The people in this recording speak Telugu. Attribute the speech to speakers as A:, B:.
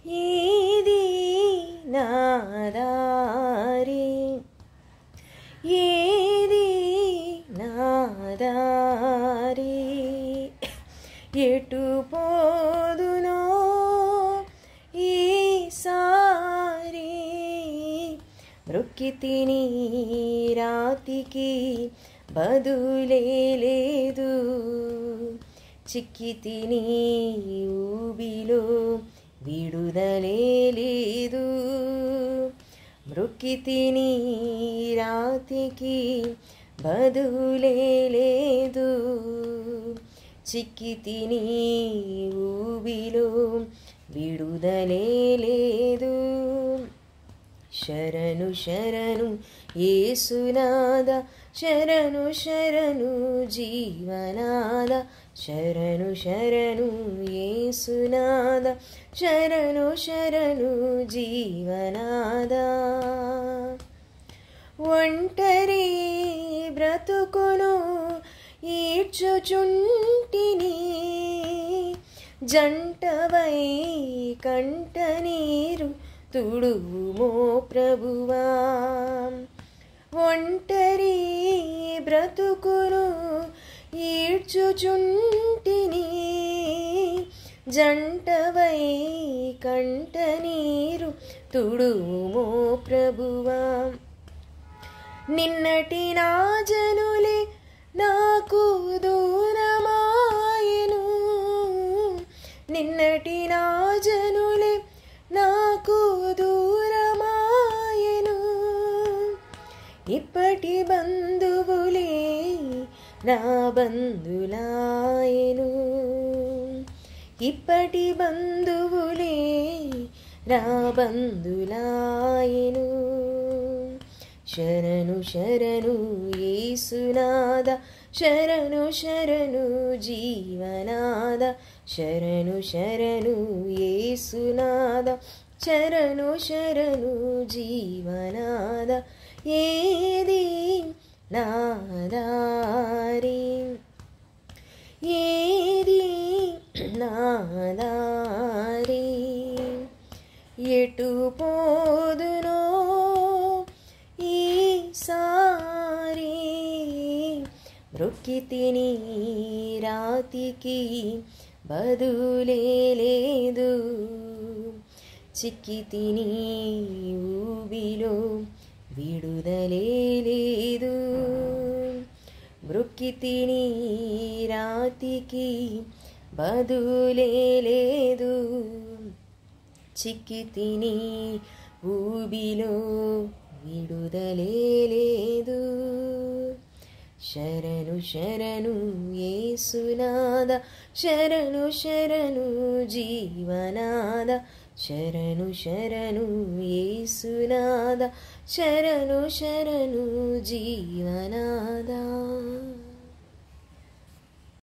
A: ఏది నాదారి, ఏది నాదారి, ఎటు పోదునో ఈసారి, మృక్కితిని రాతికి బదులే లేదు, చిక్కితిని ఊబిలో విడుదలే లేదు, మృక్కితిని రాతికి బదులే లేదు, చిక్కితిని ఊబిలో విడుదలే లేదు. శరణు శరణు యేసునాద, శరణు శరణు జీవనాద, శరణు శరణు యేసునాద, శరణు శరణు జీవనాద. ఒంటరి బ్రతుకును ఈడ్చుచుంటిని, జంటవై కంటనీరు తుడుమో ప్రభువా. ఒంటరి బ్రతుకును ఈడ్చుచుంటిని, జంటవై కంటనీరు తుడుమో ప్రభువా. నిన్నటి నా జనులే నాకు దూరమాయెను, నిన్నటి నా జనులే నాకు దూరమాయెను, ఇప్పటి బంధువులే నా బంధులాయెను, ఇప్పటి బంధువులే నా బంధులాయెను. శరణు శరణు యేసునాద, శరణు శరణు జీవనాద, శరణు శరణు యేసునాద, శరణు శరణు జీవనాద. ఏది నాదారి, ఏది నాదారి, ఎటు పోదునో ఈసారి, మృక్కితిని రాతికి బదులే లేదు, చిక్కితిని ఊబిలో విడుదలే లేదు, మృక్కితిని రాతికి బదులే లేదు, చిక్కితిని ఊబిలో విడుదలే లేదు. శరణు శరణు యేసునాద, శరణు శరణు జీవనాద, శరణు శరణు యేసునాద, శరణు శరణు జీవనాద.